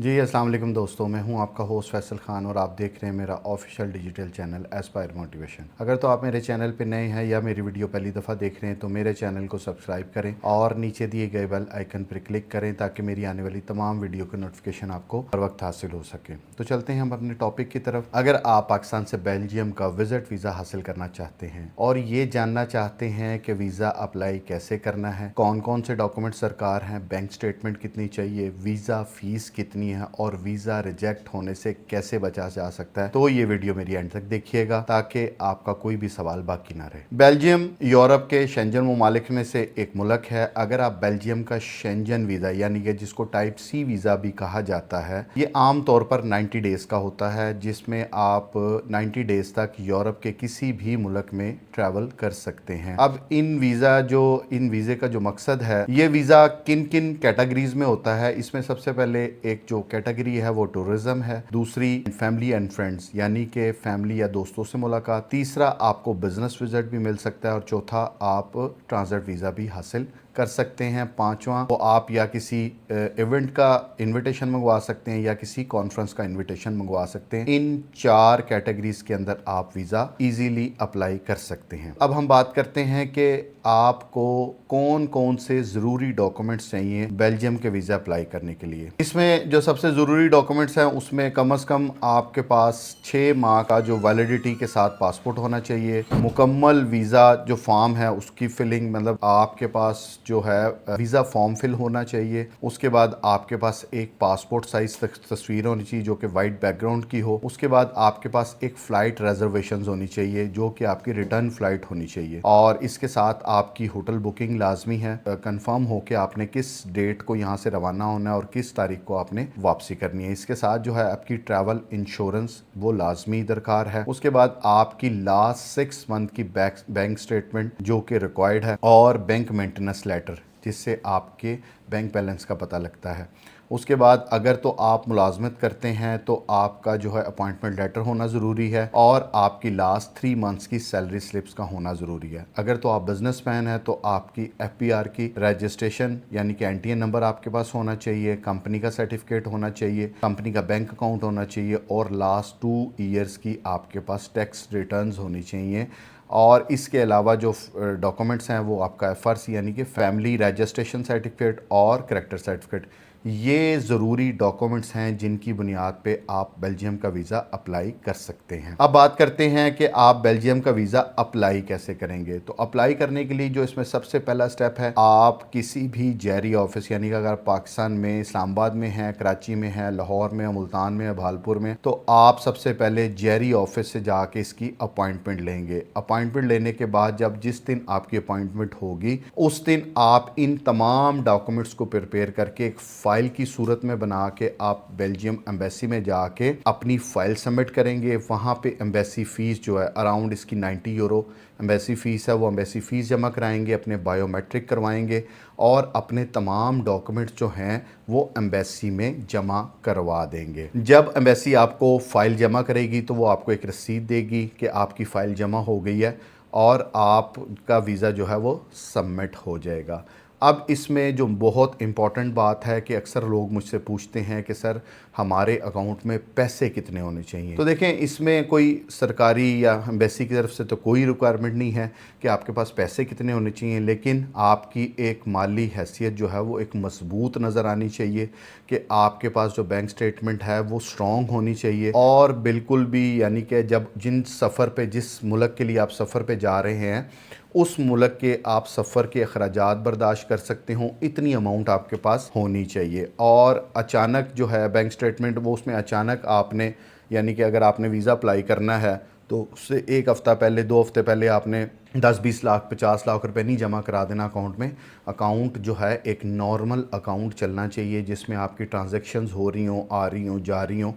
जी अस्सलाम वालेकुम दोस्तों, मैं हूं आपका होस्ट फैसल खान और आप देख रहे हैं मेरा official digital channel Aspire motivation. अगर तो आप मेरे चैनल पे नए हैं या मेरी वीडियो पहली दफ़ा देख रहे हैं तो मेरे चैनल को सब्सक्राइब करें और नीचे दिए गए बेल आइकन पर क्लिक करें ताकि मेरी आने वाली तमाम वीडियो की नोटिफिकेशन आपको हर वक्त हासिल हो सके। तो चलते हैं हम अपने टॉपिक की तरफ। अगर आप पाकिस्तान से बेल्जियम का विज़िट वीज़ा हासिल करना चाहते हैं और ये जानना चाहते हैं कि वीज़ा अप्लाई कैसे करना है, कौन कौन से डॉक्यूमेंट सरकार हैं, बैंक स्टेटमेंट कितनी चाहिए, वीज़ा फ़ीस कितनी है और वीज़ा रिजेक्ट होने से कैसे बचा जा सकता है, तो ये वीडियो मेरी एंड तक देखिएगा ताकि आपका कोई भी सवाल बाकी ना रहे। बेल्जियम यूरोप के शेंजन ममालिक में से एक मुल्क है। अगर आप बेल्जियम का शेंजन वीज़ा यानी कि जिसको टाइप सी वीज़ा भी कहा जाता है, ये आम तौर पर 90 डेज़ का होता है जिसमें आप 90 डेज़ तक यूरोप के किसी भी मुल्क में ट्रैवल कर सकते हैं। अब इन वीज़े का जो मकसद है, ये वीज़ा किन किन कैटेगरीज में होता है, इसमें सबसे पहले एक जो कैटेगरी है वो टूरिज्म है, दूसरी फैमिली एंड फ्रेंड्स यानी कि फैमिली या दोस्तों से मुलाकात, तीसरा आपको बिजनेस विजिट भी मिल सकता है और चौथा आप ट्रांजिट वीज़ा भी हासिल कर सकते हैं। पांचवा तो आप या किसी इवेंट का इनविटेशन मंगवा सकते हैं या किसी कॉन्फ्रेंस का इनविटेशन मंगवा सकते हैं। इन चार कैटेगरीज के अंदर आप वीज़ा इजीली अप्लाई कर सकते हैं। अब हम बात करते हैं कि आपको कौन कौन से ज़रूरी डॉक्यूमेंट्स चाहिए बेल्जियम के वीज़ा अप्लाई करने के लिए। इसमें जो सबसे ज़रूरी डॉक्यूमेंट्स हैं उसमें कम से कम आपके पास 6 माह का जो वैलिडिटी के साथ पासपोर्ट होना चाहिए। मुकम्मल वीज़ा जो फॉर्म है उसकी फिलिंग, मतलब आपके पास जो है वीज़ा फॉर्म फिल होना चाहिए। उसके बाद आपके पास एक पासपोर्ट साइज तस्वीर होनी चाहिए जो कि वाइट बैकग्राउंड की हो। उसके बाद आपके पास एक फ़्लाइट रिजर्वेशन होनी चाहिए जो कि आपकी रिटर्न फ़्लाइट होनी चाहिए और इसके साथ आपकी होटल बुकिंग लाजमी है। कंफर्म हो कि आपने किस डेट को यहाँ से रवाना होना है और किस तारीख को आपने वापसी करनी है। इसके साथ जो है आपकी ट्रैवल इंश्योरेंस वो लाजमी दरकार है। उसके बाद आपकी लास्ट 6 मंथ की बैंक स्टेटमेंट जो कि रिक्वायर्ड है और बैंक मेंटेनेंस लेटर जिससे आपके बैंक बैलेंस का पता लगता है। उसके बाद अगर तो आप मुलाजमत करते हैं तो आपका जो है अपॉइंटमेंट लेटर होना ज़रूरी है और आपकी लास्ट 3 मंथ्स की सैलरी स्लिप्स का होना ज़रूरी है। अगर तो आप बिजनेसमैन हैं तो आपकी FPR की रजिस्ट्रेशन यानी कि NTN नंबर आपके पास होना चाहिए, कंपनी का सर्टिफिकेट होना चाहिए, कंपनी का बैंक अकाउंट होना चाहिए और लास्ट 2 ईयर्स की आपके पास टैक्स रिटर्न्स होनी चाहिए। और इसके अलावा जो डॉक्यूमेंट्स हैं वो आपका FRC यानी कि फैमिली रजिस्ट्रेशन सर्टिफिकेट और करैक्टर सर्टिफिकेट, ये ज़रूरी डॉक्यूमेंट्स हैं जिनकी बुनियाद पे आप बेल्जियम का वीज़ा अप्लाई कर सकते हैं। अब बात करते हैं कि आप बेल्जियम का वीज़ा अप्लाई कैसे करेंगे। तो अप्लाई करने के लिए जो इसमें सबसे पहला स्टेप है, आप किसी भी जैरी ऑफिस यानी कि अगर पाकिस्तान में इस्लामाबाद में है, कराची में है, लाहौर में है, मुल्तान में है, भालपुर में, तो आप सबसे पहले जैरी ऑफिस से जाके इसकी अपॉइंटमेंट लेंगे। अपॉइंटमेंट लेने के बाद जब जिस दिन आपकी अपॉइंटमेंट होगी उस दिन आप इन तमाम डॉक्यूमेंट्स को प्रिपेयर करके एक फाइल की सूरत में बना के आप बेल्जियम एम्बेसी में जाके अपनी फ़ाइल सबमिट करेंगे। वहाँ पे एम्बेसी फ़ीस जो है अराउंड इसकी 90 यूरो एम्बेसी फ़ीस है, वो एम्बेसी फ़ीस जमा कराएंगे, अपने बायोमेट्रिक करवाएंगे और अपने तमाम डॉक्यूमेंट्स जो हैं वो एम्बेसी में जमा करवा देंगे। जब एम्बेसी आपको फ़ाइल जमा करेगी तो वो आपको एक रसीद देगी कि आपकी फ़ाइल जमा हो गई है और आपका वीज़ा जो है वो सबमिट हो जाएगा। अब इसमें जो बहुत इम्पॉर्टेंट बात है कि अक्सर लोग मुझसे पूछते हैं कि सर हमारे अकाउंट में पैसे कितने होने चाहिए। तो देखें, इसमें कोई सरकारी या एम्बेसी की तरफ से तो कोई रिक्वायरमेंट नहीं है कि आपके पास पैसे कितने होने चाहिए, लेकिन आपकी एक माली हैसियत जो है वो एक मजबूत नज़र आनी चाहिए कि आपके पास जो बैंक स्टेटमेंट है वो स्ट्रॉन्ग होनी चाहिए और बिल्कुल भी यानी कि जब जिन सफ़र पे जिस मुल्क के लिए आप सफ़र पे जा रहे हैं उस मुल्क के आप सफ़र के अखराजात बर्दाश्त कर सकते हो, इतनी अमाउंट आपके पास होनी चाहिए। और अचानक जो है बैंक स्टेटमेंट वो उसमें अचानक आपने यानी कि अगर आपने वीज़ा अप्लाई करना है तो उससे 1 हफ़्ता पहले 2 हफ़्ते पहले आपने 10-20 लाख 50 लाख रुपए नहीं जमा करा देना अकाउंट में। अकाउंट जो है एक नॉर्मल अकाउंट चलना चाहिए जिसमें आपकी ट्रांजैक्शंस हो रही हों, आ रही हों, जा रही हों।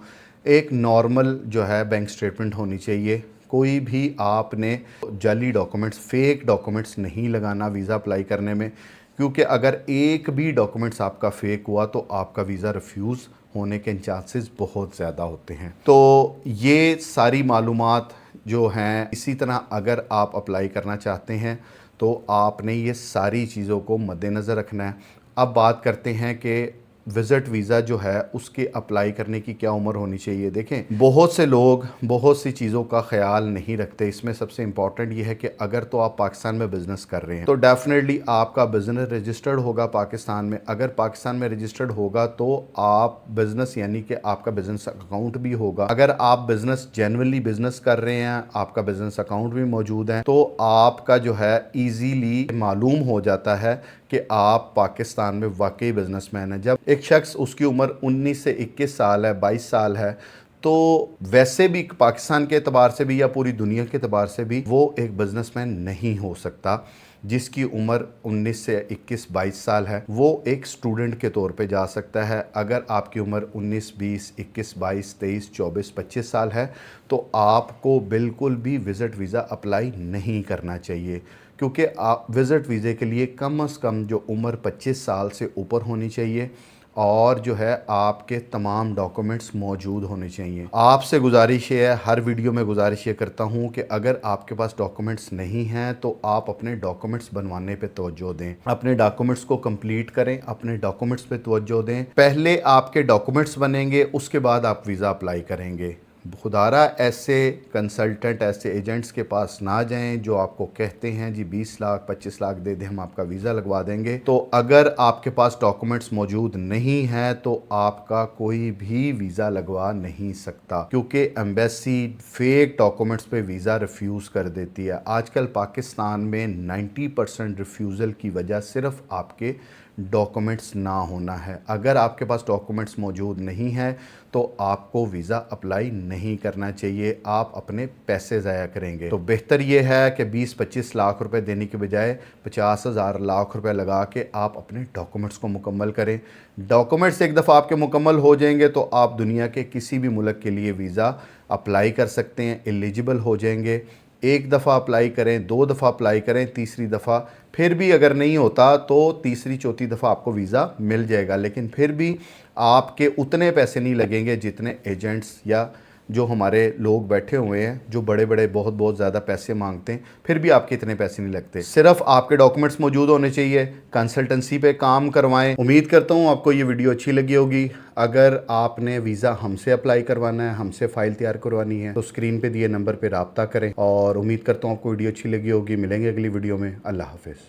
एक नॉर्मल जो है बैंक स्टेटमेंट होनी चाहिए। कोई भी आपने जाली डॉक्यूमेंट्स, फेक डॉक्यूमेंट्स नहीं लगाना वीज़ा अप्लाई करने में, क्योंकि अगर एक भी डॉक्यूमेंट्स आपका फेक हुआ तो आपका वीज़ा रिफ्यूज़ होने के चांसेस बहुत ज़्यादा होते हैं। तो ये सारी मालूमात जो हैं, इसी तरह अगर आप अप्लाई करना चाहते हैं तो आपने ये सारी चीज़ों को मद्देनज़र रखना है। अब बात करते हैं कि विजिट वीज़ा जो है उसके अप्लाई करने की क्या उम्र होनी चाहिए। देखें, बहुत से लोग बहुत सी चीज़ों का ख्याल नहीं रखते। इसमें सबसे इंपॉर्टेंट ये है कि अगर तो आप पाकिस्तान में बिजनेस कर रहे हैं तो डेफिनेटली आपका बिजनेस रजिस्टर्ड होगा पाकिस्तान में। अगर पाकिस्तान में रजिस्टर्ड होगा तो आप बिजनेस यानी कि आपका बिजनेस अकाउंट भी होगा। अगर आप बिजनेस जेन्युइनली बिजनेस कर रहे हैं, आपका बिजनेस अकाउंट भी मौजूद है, तो आपका जो है इजीली मालूम हो जाता है कि आप पाकिस्तान में वाकई बिजनेसमैन है। जब एक शख्स उसकी उम्र 19 से 21 साल है, 22 साल है, तो वैसे भी पाकिस्तान के एतबार से भी या पूरी दुनिया के एतबार से भी वो एक बिजनेसमैन नहीं हो सकता। जिसकी उम्र 19 से 21-22 साल है वो एक स्टूडेंट के तौर पे जा सकता है। अगर आपकी उम्र 19, 20, 21, 22, 23, 24, 25 साल है तो आपको बिल्कुल भी विज़िट वीज़ा अप्लाई नहीं करना चाहिए, क्योंकि आप विज़िट वीज़े के लिए कम से कम जो उम्र 25 साल से ऊपर होनी चाहिए और जो है आपके तमाम डॉक्यूमेंट्स मौजूद होने चाहिए। आपसे गुजारिश है, हर वीडियो में गुजारिश ये करता हूँ कि अगर आपके पास डॉक्यूमेंट्स नहीं हैं तो आप अपने डॉक्यूमेंट्स बनवाने पे तवज्जो दें, अपने डॉक्यूमेंट्स को कंप्लीट करें, अपने डॉक्यूमेंट्स पे तवज्जो दें। पहले आपके डॉक्यूमेंट्स बनेंगे, उसके बाद आप वीज़ा अप्लाई करेंगे। खुदारा ऐसे कंसल्टेंट, ऐसे एजेंट्स के पास ना जाएं जो आपको कहते हैं जी 20 लाख 25 लाख दे दें, हम आपका वीज़ा लगवा देंगे। तो अगर आपके पास डॉक्यूमेंट्स मौजूद नहीं है तो आपका कोई भी वीज़ा लगवा नहीं सकता, क्योंकि एम्बेसी फेक डॉक्यूमेंट्स पे वीज़ा रिफ्यूज़ कर देती है। आजकल पाकिस्तान में 90% रिफ्यूज़ल की वजह सिर्फ आपके डॉक्यूमेंट्स ना होना है। अगर आपके पास डॉक्यूमेंट्स मौजूद नहीं है तो आपको वीज़ा अप्लाई नहीं करना चाहिए, आप अपने पैसे ज़ाया करेंगे। तो बेहतर ये है कि 20-25 लाख रुपए देने के बजाय 50,000 लाख रुपए लगा के आप अपने डॉक्यूमेंट्स को मुकम्मल करें। डॉक्यूमेंट्स एक दफ़ा आपके मुकम्मल हो जाएंगे तो आप दुनिया के किसी भी मुल्क के लिए वीज़ा अप्लाई कर सकते हैं, एलिजिबल हो जाएंगे। एक दफ़ा अप्लाई करें, 2 दफ़ा अप्लाई करें, तीसरी दफ़ा फिर भी अगर नहीं होता तो तीसरी चौथी दफ़ा आपको वीज़ा मिल जाएगा। लेकिन फिर भी आपके उतने पैसे नहीं लगेंगे जितने एजेंट्स या जो हमारे लोग बैठे हुए हैं जो बड़े बड़े बहुत बहुत ज़्यादा पैसे मांगते हैं, फिर भी आपके इतने पैसे नहीं लगते। सिर्फ आपके डॉक्यूमेंट्स मौजूद होने चाहिए, कंसल्टेंसी पे काम करवाएं। उम्मीद करता हूँ आपको ये वीडियो अच्छी लगी होगी। अगर आपने वीज़ा हमसे अप्लाई करवाना है, हमसे फ़ाइल तैयार करवानी है तो स्क्रीन पे दिए नंबर पर रब्ता करें। और उम्मीद करता हूँ आपको वीडियो अच्छी लगी होगी। मिलेंगे अगली वीडियो में। अल्लाह हाफिज़।